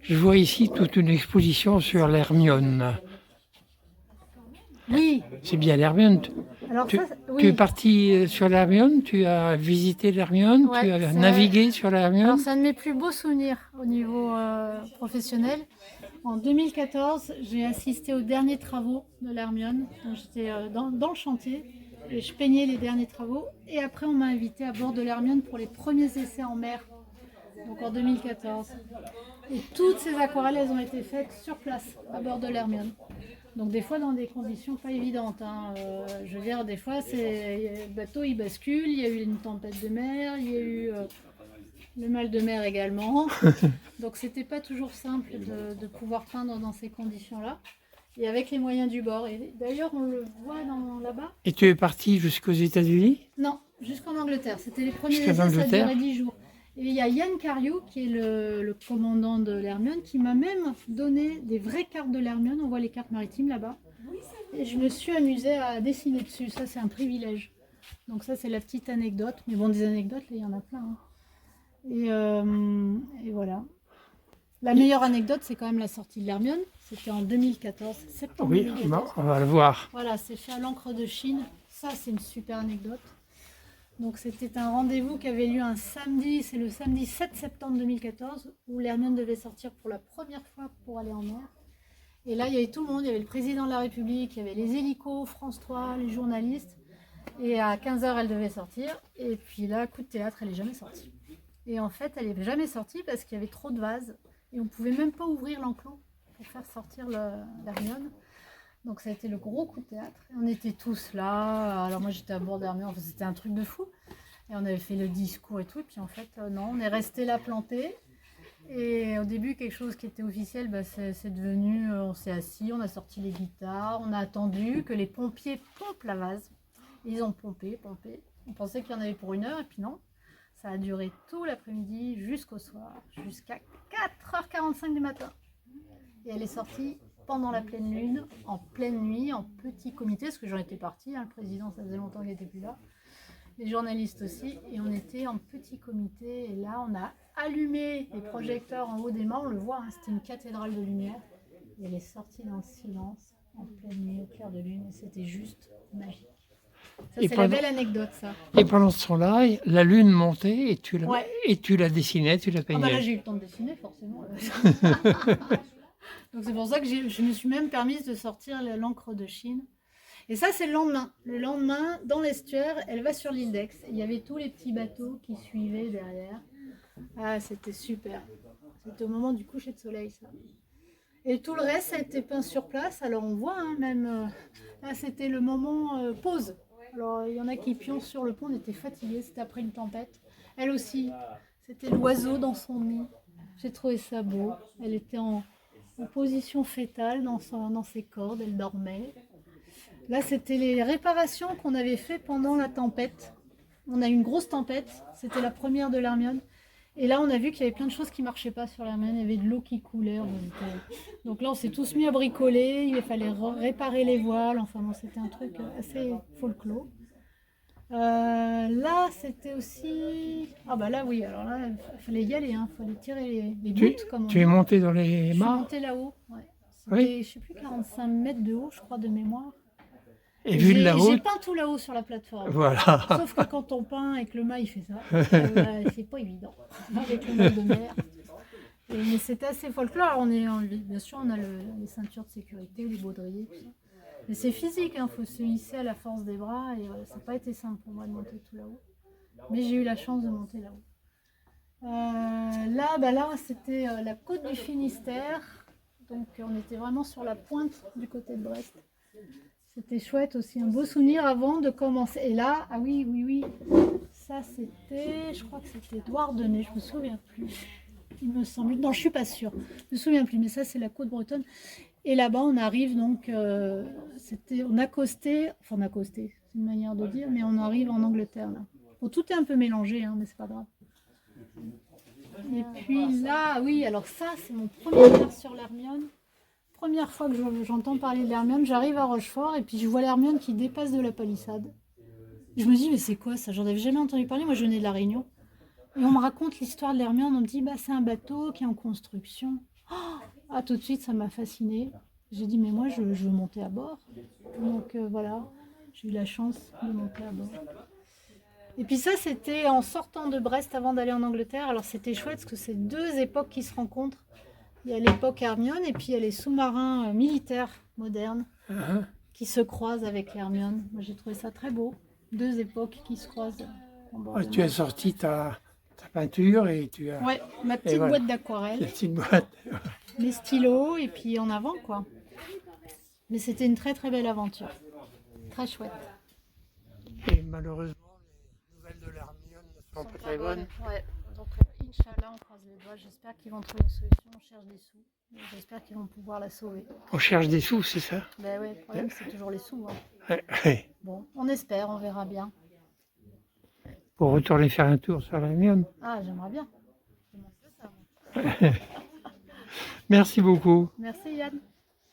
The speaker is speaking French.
Je vois ici toute une exposition sur l'Hermione. Oui, C'est bien l'Hermione. alors Tu, ça, tu es oui. parti sur l'Hermione, tu as visité l'Hermione, tu Ouais, as navigué sur alors l'Hermione. c'est un de mes plus beaux souvenirs au niveau professionnel. En 2014, j'ai assisté aux derniers travaux de l'Hermione. Donc, j'étais dans le chantier et je peignais les derniers travaux. Et après, on m'a invité à bord de l'Hermione pour les premiers essais en mer, donc en 2014. Et toutes ces aquarelles, elles ont été faites sur place, à bord de l'Hermione. Donc des fois dans des conditions pas évidentes, hein. Je veux dire, des fois, le bateau il bascule, il y a eu une tempête de mer, il y a eu le mal de mer également. Donc c'était pas toujours simple de pouvoir peindre dans ces conditions-là. Et avec les moyens du bord. Et d'ailleurs, on le voit là-bas. Et tu es parti jusqu'aux États-Unis, Non, jusqu'en Angleterre. C'était les premiers jusqu'en essais, ça a Angleterre. duré 10 jours. Et il y a Yann Cariou, qui est le commandant de l'Hermione, qui m'a même donné des vraies cartes de l'Hermione. On voit les cartes maritimes là-bas. Et je me suis amusée à dessiner dessus. Ça, c'est un privilège. Donc ça, c'est la petite anecdote. Mais bon, des anecdotes, là, il y en a plein, hein. Et voilà. La meilleure anecdote, c'est quand même la sortie de l'Hermione. C'était en 2014, septembre Oui, 2014. on va le voir. Voilà, c'est fait à l'encre de Chine. Ça, c'est une super anecdote. Donc c'était un rendez-vous qui avait lieu un samedi, c'est le samedi 7 septembre 2014, où l'Hermione devait sortir pour la première fois pour aller en mer. Et là, il y avait tout le monde, il y avait le président de la République, il y avait les hélicos, France 3, les journalistes. Et à 15h, elle devait sortir. Et puis là, coup de théâtre, elle n'est jamais sortie. Et en fait, elle n'est jamais sortie parce qu'il y avait trop de vases. Et on ne pouvait même pas ouvrir l'enclos pour faire sortir l'Hermione. Donc ça a été le gros coup de théâtre. Et on était tous là. Alors moi, j'étais à bord d'Hermione. Enfin, c'était un truc de fou. Et on avait fait le discours et tout. Et puis en fait, non, on est resté là planté. Et au début, quelque chose qui était officiel, bah, c'est devenu, on s'est assis, on a sorti les guitares, on a attendu que les pompiers pompent la vase. Ils ont pompé. On pensait qu'il y en avait pour 1 heure, et puis non. Ça a duré tout l'après-midi jusqu'au soir, jusqu'à 4h45 du matin. Et elle est sortie pendant la pleine lune, en pleine nuit, en petit comité, parce que j'en étais partie, hein, le président, ça faisait longtemps qu'il n'était plus là. Les journalistes aussi, et on était en petit comité, et là on a allumé les projecteurs en haut des mâts, on le voit, hein, c'était une cathédrale de lumière, et elle est sortie dans le silence, en pleine nuit, au clair de lune, et c'était juste magique. Ça, c'est la belle anecdote, ça. Et pendant ce temps-là, la lune montait et tu Ouais. la dessinais, tu la Ah bah là, peignais. j'ai eu le temps de dessiner, forcément. Donc c'est pour ça que je me suis même permise de sortir l'encre de Chine. Et ça, c'est le lendemain. Le lendemain, dans l'estuaire, elle va sur l'île d'Aix. Il y avait tous les petits bateaux qui suivaient derrière. Ah, c'était super. C'était au moment du coucher de soleil, ça. Et tout le reste, ça a été peint sur place. Alors on voit, hein, même, là, c'était le moment pause. Alors il y en a qui pioncent sur le pont, on était fatigués, c'était après une tempête. Elle aussi, c'était l'oiseau dans son nid. J'ai trouvé ça beau. Elle était en position fétale dans ses cordes, elle dormait. Là, c'était les réparations qu'on avait fait pendant la tempête. On a eu une grosse tempête, c'était la première de l'Hermione. Et là, on a vu qu'il y avait plein de choses qui ne marchaient pas sur l'Hermione. Il y avait de l'eau qui coulait. Donc là, on s'est tous mis à bricoler. Il fallait réparer les voiles. Enfin bon, c'était un truc assez folklore. Là, c'était aussi... Ah bah là, oui. Alors là, il fallait y aller. Il fallait tirer les bouts, comme on dit. Tu es monté dans les Je suis mâts montée là-haut. Ouais. C'était, Oui. je sais plus, 45 mètres de haut, je crois, de mémoire. Et vu de là-haut, J'ai peint tout là-haut sur la plateforme. voilà. Sauf que quand on peint et que le mât il fait ça, c'est pas évident. Avec le mal de mer. Mais c'était assez folklore. Bien sûr, on a les ceintures de sécurité, les baudriers, tout ça. Mais c'est physique, il faut se hisser à la force des bras. Et ça n'a pas été simple pour moi de monter tout là-haut. Mais j'ai eu la chance de monter là-haut. Là, c'était la côte du Finistère. Donc on était vraiment sur la pointe du côté de Brest. C'était chouette aussi, un beau souvenir avant de commencer. Et là, ah oui, ça c'était, je crois que c'était Douarnenez, je me souviens plus. Il me semble, non, je suis pas sûre, je me souviens plus, mais ça c'est la côte bretonne. Et là-bas, on arrive donc, on accostait, c'est une manière de dire, mais on arrive en Angleterre là. Bon, tout est un peu mélangé, hein, mais c'est pas grave. Et puis là, oui, alors ça c'est mon premier regard sur l'Hermione. Première fois que j'entends parler de l'Hermione, j'arrive à Rochefort et puis je vois l'Hermione qui dépasse de la palissade. Je me dis, mais c'est quoi ça? J'en avais jamais entendu parler, moi je venais de La Réunion. Et on me raconte l'histoire de l'Hermione, on me dit, bah, c'est un bateau qui est en construction. Oh, Ah, tout de suite, ça m'a fascinée. J'ai dit, mais moi, je veux monter à bord. Donc voilà, j'ai eu la chance de monter à bord. Et puis ça, c'était en sortant de Brest avant d'aller en Angleterre. Alors c'était chouette parce que c'est deux époques qui se rencontrent. Il y a l'époque Hermione et puis il y a les sous-marins militaires modernes Hein. qui se croisent avec l'Hermione. Moi, j'ai trouvé ça très beau. Deux époques qui se croisent en bord de Tu as mer. sorti ta peinture et tu as Ouais, ma petite voilà. boîte d'aquarelle, la petite boîte. mes stylos et puis en avant quoi. Mais c'était une très très belle aventure. Très chouette. Et malheureusement, les nouvelles de l'Hermione ne sont pas très bonnes. Ouais. Donc Inch'Allah, on croise les doigts. J'espère qu'ils vont trouver une solution. On cherche des sous. J'espère qu'ils vont pouvoir la sauver. On cherche des sous, c'est ça? Ben ouais, le problème c'est toujours les sous. Hein. Ouais. Bon, on espère, on verra bien. Pour retourner faire un tour sur l'Hermione. Ah, j'aimerais bien. J'aimerais bien ça, moi. Merci beaucoup. Merci Yann.